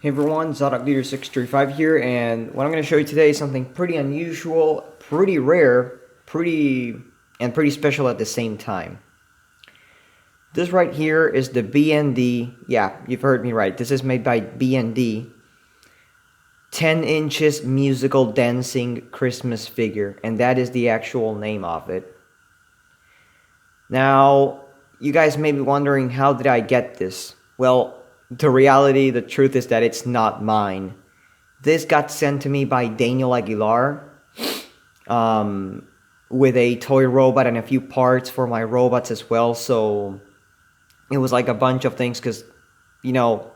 Hey everyone, ZodocLeader635 here, and what I'm going to show you today is something pretty unusual, pretty rare, pretty special at the same time. This right here is the BND, yeah, you've heard me right, this is made by BND, 10 inches musical dancing Christmas figure, and that is the actual name of it. Now, you guys may be wondering, how did I get this? Well, the truth is that it's not mine. This got sent to me by Daniel Aguilar, with a toy robot and a few parts for my robots as well. So it was like a bunch of things because, you know,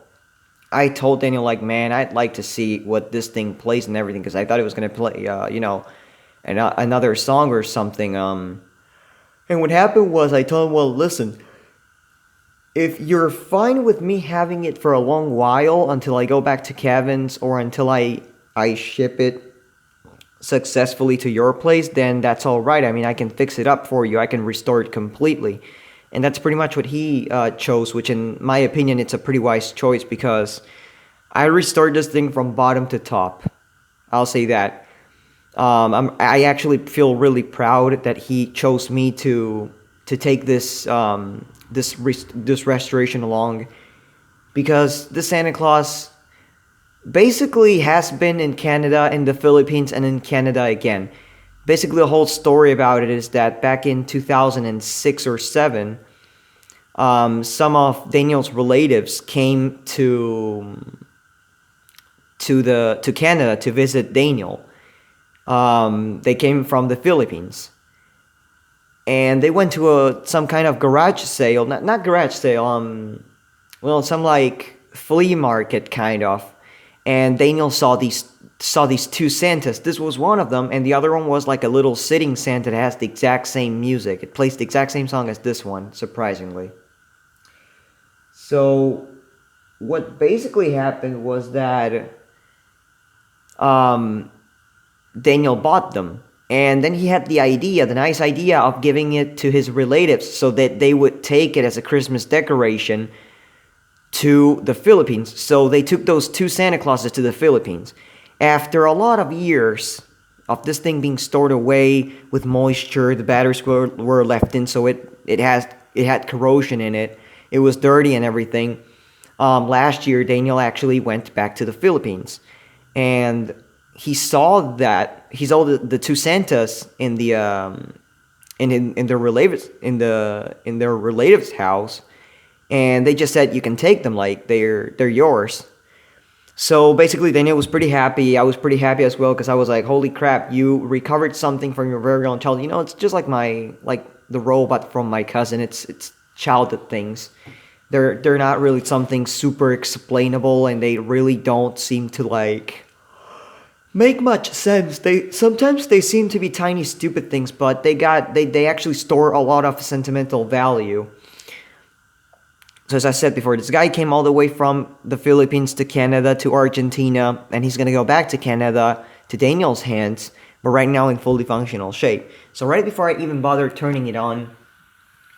I told Daniel, like, man, I'd like to see what this thing plays and everything because I thought it was going to play, another song or something. And what happened was I told him, well, listen, if you're fine with me having it for a long while until I go back to Kevin's or until I ship it successfully to your place, then that's all right. I mean, I can fix it up for you. I can restore it completely. And that's pretty much what he chose, which in my opinion, it's a pretty wise choice because I restored this thing from bottom to top. I'll say that. I actually feel really proud that he chose me to take this restoration along, because the Santa Claus basically has been in Canada, in the Philippines, and in Canada again. Basically, the whole story about it is that back in 2006 or 7, some of Daniel's relatives came to Canada to visit Daniel. They came from the Philippines, and they went to some kind of garage sale, not garage sale, some like flea market kind of. And Daniel saw these two Santas. This was one of them, and the other one was like a little sitting Santa that has the exact same music. It plays the exact same song as this one, surprisingly. So what basically happened was that Daniel bought them. And then he had the nice idea of giving it to his relatives so that they would take it as a Christmas decoration to the Philippines. So they took those two Santa Clauses to the Philippines. After a lot of years of this thing being stored away with moisture, the batteries were left in, so it had corrosion in it. It was dirty and everything. Last year, Daniel actually went back to the Philippines, and he saw the two Santas in the in their relatives house, and they just said you can take them, like they're yours. So basically, Daniel was pretty happy. I was pretty happy as well because I was like, holy crap, you recovered something from your very own child. You know, it's just like the robot from my cousin. It's childhood things. They're not really something super explainable, and they really don't seem to like make much sense. They seem to be tiny stupid things, but they actually store a lot of sentimental value. So as I said before, this guy came all the way from the Philippines to Canada to Argentina, and he's gonna go back to Canada to Daniel's hands, but right now in fully functional shape. So right before I even bother turning it on,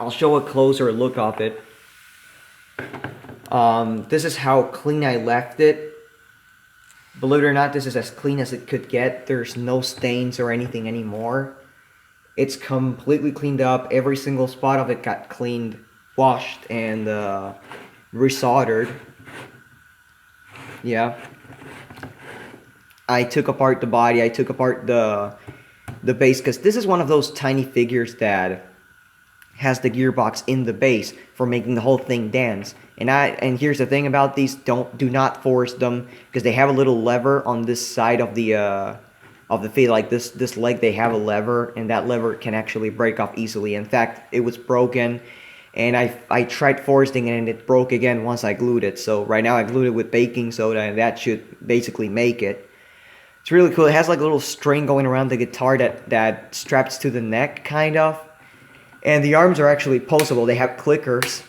I'll show a closer look of it. This is how clean I left it. Believe it or not, this is as clean as it could get. There's no stains or anything anymore. It's completely cleaned up. Every single spot of it got cleaned, washed, and resoldered. Yeah. I took apart the body. I took apart the base, because this is one of those tiny figures that has the gearbox in the base for making the whole thing dance. And here's the thing about these: do not force them, because they have a little lever on this side of the feet, like this leg. They have a lever, and that lever can actually break off easily. In fact, it was broken, and I tried forcing it, and it broke again once I glued it. So right now I glued it with baking soda, and that should basically make it. It's really cool. It has like a little string going around the guitar that straps to the neck, kind of. And the arms are actually posable. They have clickers.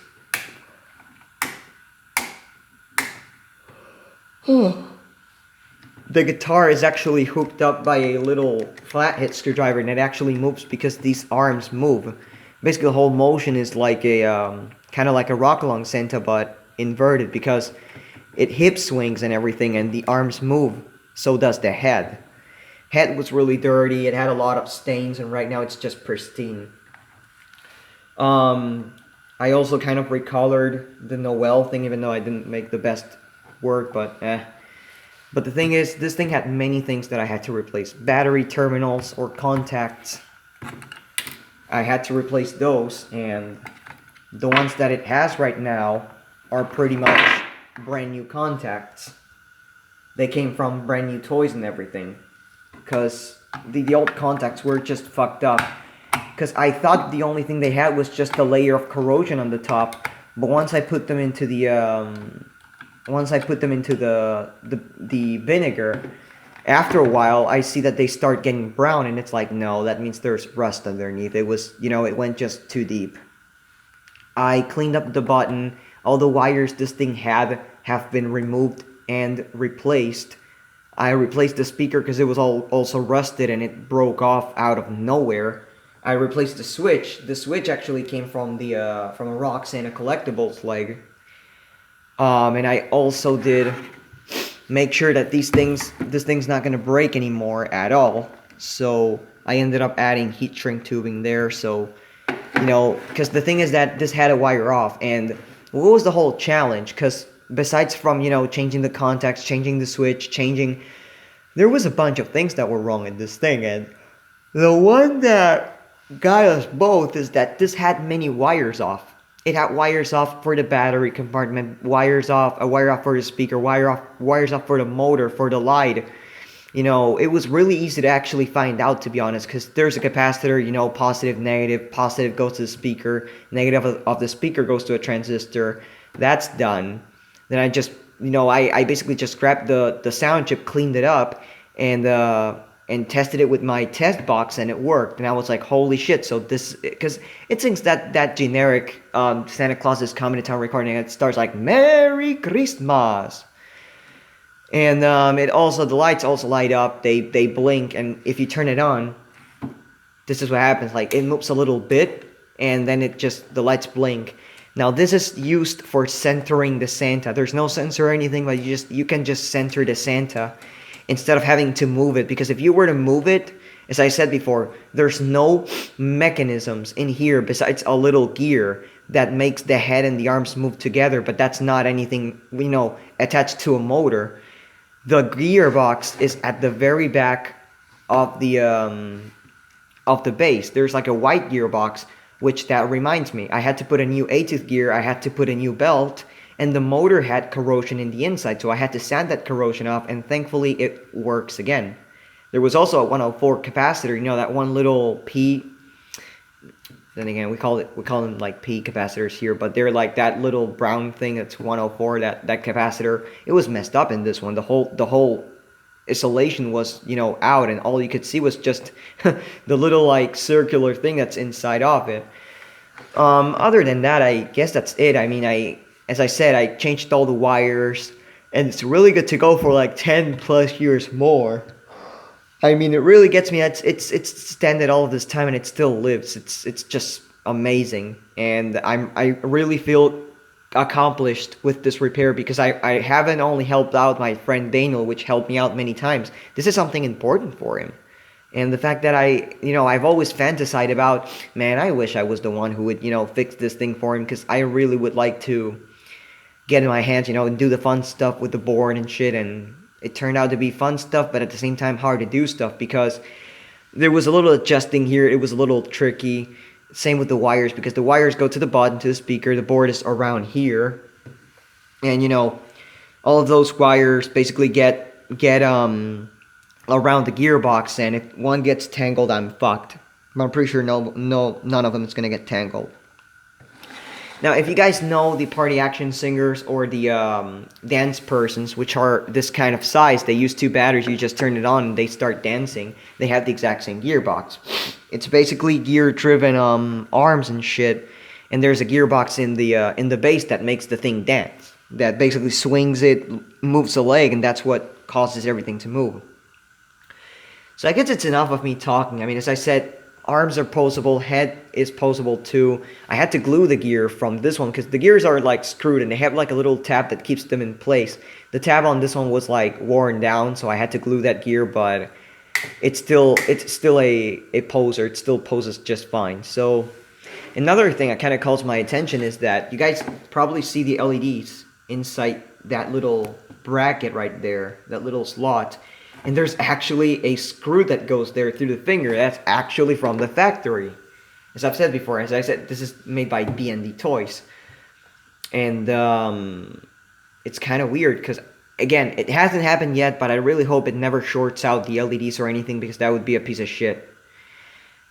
The guitar is actually hooked up by a little flathead screwdriver, and it actually moves because these arms move. Basically, the whole motion is like a kind of like a rock along Santa, but inverted, because it hip swings and everything, and the arms move. So does the head. Head was really dirty. It had a lot of stains, and right now it's just pristine. I also kind of recolored the Noel thing, even though I didn't make the best work, but eh. But the thing is, this thing had many things that I had to replace. Battery terminals or contacts. I had to replace those, and the ones that it has right now are pretty much brand new contacts. They came from brand new toys and everything. Because the old contacts were just fucked up. Because I thought the only thing they had was just a layer of corrosion on the top. But once I put them into the the vinegar, after a while I see that they start getting brown, and it's like, no, that means there's rust underneath. It was, it went just too deep. I cleaned up the button. All the wires this thing had have been removed and replaced. I replaced the speaker because it was also rusted and it broke off out of nowhere. I replaced the switch. The switch actually came from a Roxanne Collectibles leg. And I also did make sure that this thing's not gonna break anymore at all. So I ended up adding heat shrink tubing there. So, because the thing is that this had a wire off, and what was the whole challenge? Because besides from changing the contacts, changing the switch, there was a bunch of things that were wrong in this thing, and the one that got us both is that this had many wires off. It had wires off for the battery compartment, a wire off for the speaker, wires off for the motor, for the light. It was really easy to actually find out, to be honest, because there's a capacitor, positive, negative. Positive goes to the speaker, negative of the speaker goes to a transistor. That's done. Then I just, I basically just grabbed the sound chip, cleaned it up, and tested it with my test box, and it worked. And I was like, holy shit. So this, because it sings that generic Santa Claus is coming to town recording, and it starts like Merry Christmas. And the lights also light up, they blink, and if you turn it on, this is what happens. Like, it moves a little bit, and then the lights blink. Now this is used for centering the Santa. There's no sensor or anything, but you can just center the Santa instead of having to move it, because if you were to move it, as I said before, there's no mechanisms in here besides a little gear that makes the head and the arms move together, but that's not anything, attached to a motor. The gearbox is at the very back of the base. There's like a white gearbox, which that reminds me, I had to put a new 8-tooth gear, I had to put a new belt, and the motor had corrosion in the inside, so I had to sand that corrosion off, and thankfully it works again. There was also a 104 capacitor, that one little P. Then again, we call them like P capacitors here, but they're like that little brown thing that's 104. That capacitor, it was messed up in this one. The whole isolation was out, and all you could see was just the little like circular thing that's inside of it. Other than that, I guess that's it. I mean, as I said, I changed all the wires, and it's really good to go for like 10 plus years more. I mean, it really gets me. It's standed all of this time, and it still lives. It's just amazing, and I really feel accomplished with this repair, because I haven't only helped out my friend Daniel, which helped me out many times. This is something important for him. And the fact that I've always fantasized about, man, I wish I was the one who would, fix this thing for him, because I really would like to get in my hands, and do the fun stuff with the board and shit. And it turned out to be fun stuff, but at the same time hard to do stuff, because there was a little adjusting here. It was a little tricky. Same with the wires, because the wires go to the bottom, to the speaker. The board is around here. And, all of those wires basically get around the gearbox, and if one gets tangled, I'm fucked. I'm pretty sure none of them is going to get tangled. Now, if you guys know the Party Action Singers or the dance persons, which are this kind of size, they use 2 batteries. You just turn it on and they start dancing. They have the exact same gearbox. It's basically gear-driven arms and shit, and there's a gearbox in the base that makes the thing dance. That basically swings it, moves the leg, and that's what causes everything to move. So I guess it's enough of me talking. I mean, as I said, arms are posable, head is posable too. I had to glue the gear from this one because the gears are like screwed and they have like a little tab that keeps them in place. The tab on this one was like worn down, so I had to glue that gear, but it's still a poser. It still poses just fine. So another thing that kind of calls my attention is that you guys probably see the LEDs inside that little bracket right there, that little slot. And there's actually a screw that goes there through the finger. That's actually from the factory. As I've said before, as I said, this is made by B&D Toys. And it's kind of weird because, again, it hasn't happened yet, but I really hope it never shorts out the LEDs or anything because that would be a piece of shit.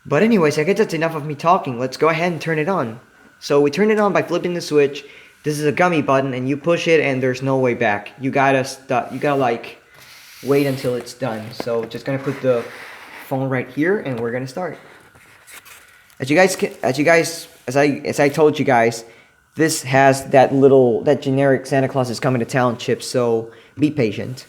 But anyways, I guess that's enough of me talking. Let's go ahead and turn it on. So we turn it on by flipping the switch. This is a gummy button, and you push it, and there's no way back. You gotta stop. You gotta like wait until it's done. So just gonna put the phone right here, and we're gonna start. As I told you guys, this has that generic Santa Claus is coming to town chip. So be patient.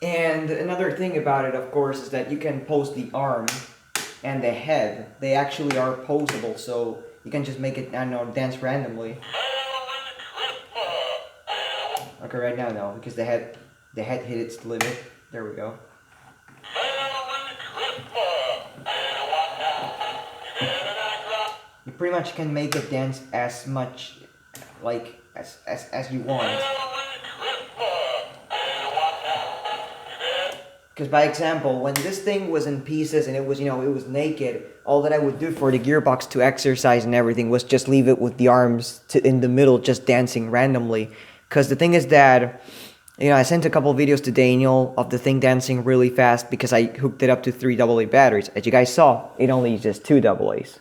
And another thing about it, of course, is that you can pose the arm and the head. They actually are posable, so you can just make it, I don't know, dance randomly. Okay, right now, no, because the head hit its limit. There we go. You pretty much can make it dance as much, like, as you want. Because by example, when this thing was in pieces and it was, it was naked, all that I would do for the gearbox to exercise and everything was just leave it with the arms in the middle, just dancing randomly. Because the thing is that, I sent a couple videos to Daniel of the thing dancing really fast because I hooked it up to 3 AA batteries. As you guys saw, it only uses 2 AA's.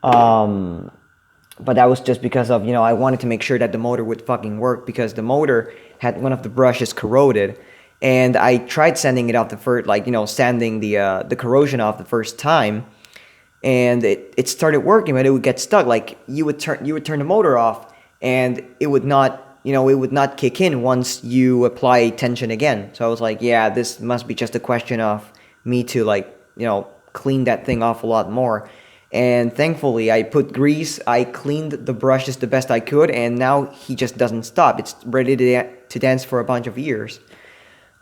But that was just because of, I wanted to make sure that the motor would fucking work because the motor had one of the brushes corroded. And I tried sanding it off the first, sanding the corrosion off the first time, and it started working, but it would get stuck. Like you would turn the motor off, and it would not, it would not kick in once you apply tension again. So I was like, yeah, this must be just a question of me to clean that thing off a lot more. And thankfully, I put grease, I cleaned the brushes the best I could, and now he just doesn't stop. It's ready to dance for a bunch of years.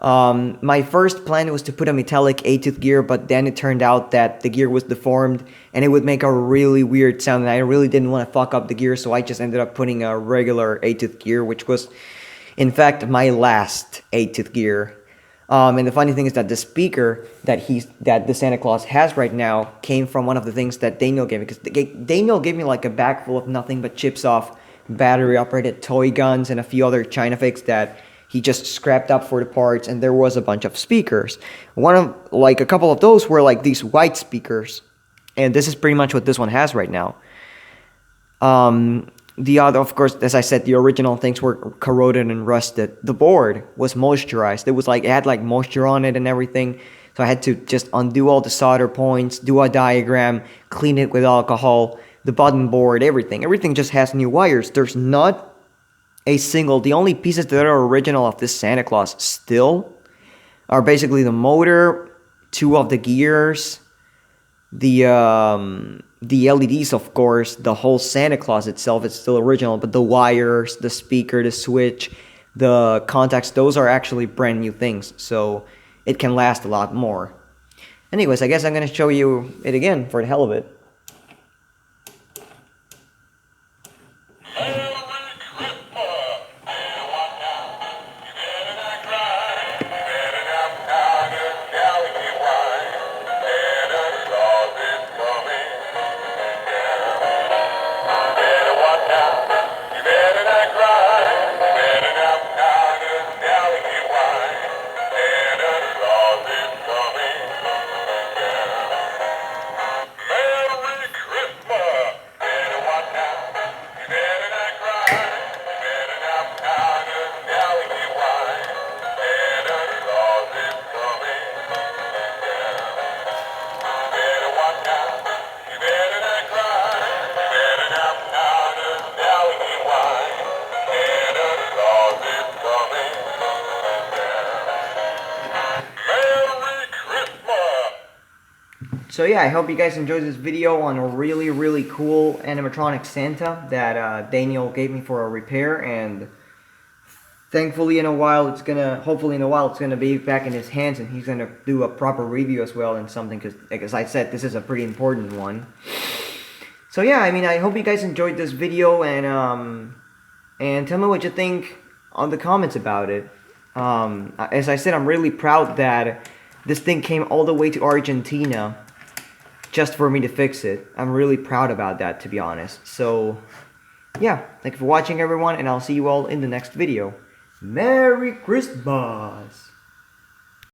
My first plan was to put a metallic 8-tooth gear, but then it turned out that the gear was deformed and it would make a really weird sound, and I really didn't want to fuck up the gear, so I just ended up putting a regular 8-tooth gear, which was, in fact, my last 8-tooth gear. And the funny thing is that the speaker that the Santa Claus has right now came from one of the things that Daniel gave me, because Daniel gave me like a bag full of nothing but chips off battery-operated toy guns and a few other China fakes that he just scrapped up for the parts, and there was a bunch of speakers. A couple of those were like these white speakers, and this is pretty much what this one has right now. The other, of course, as I said, the original things were corroded and rusted. The board was moisturized. It had like moisture on it and everything. So I had to just undo all the solder points, do a diagram, clean it with alcohol, the button board, everything. Everything just has new wires. There's not the only pieces that are original of this Santa Claus still are basically the motor, 2 of the gears, the LEDs, of course. The whole Santa Claus itself is still original, but the wires, the speaker, the switch, the contacts, those are actually brand new things, so it can last a lot more. Anyways, I guess I'm going to show you it again for the hell of it. So yeah, I hope you guys enjoyed this video on a really cool animatronic Santa that Daniel gave me for a repair, and thankfully hopefully in a while it's gonna be back in his hands and he's gonna do a proper review as well and something, because like as I said, this is a pretty important one. So yeah, I mean, I hope you guys enjoyed this video, and tell me what you think on the comments about it. As I said, I'm really proud that this thing came all the way to Argentina just for me to fix it. I'm really proud about that, to be honest. So yeah, thank you for watching everyone, and I'll see you all in the next video. Merry Christmas!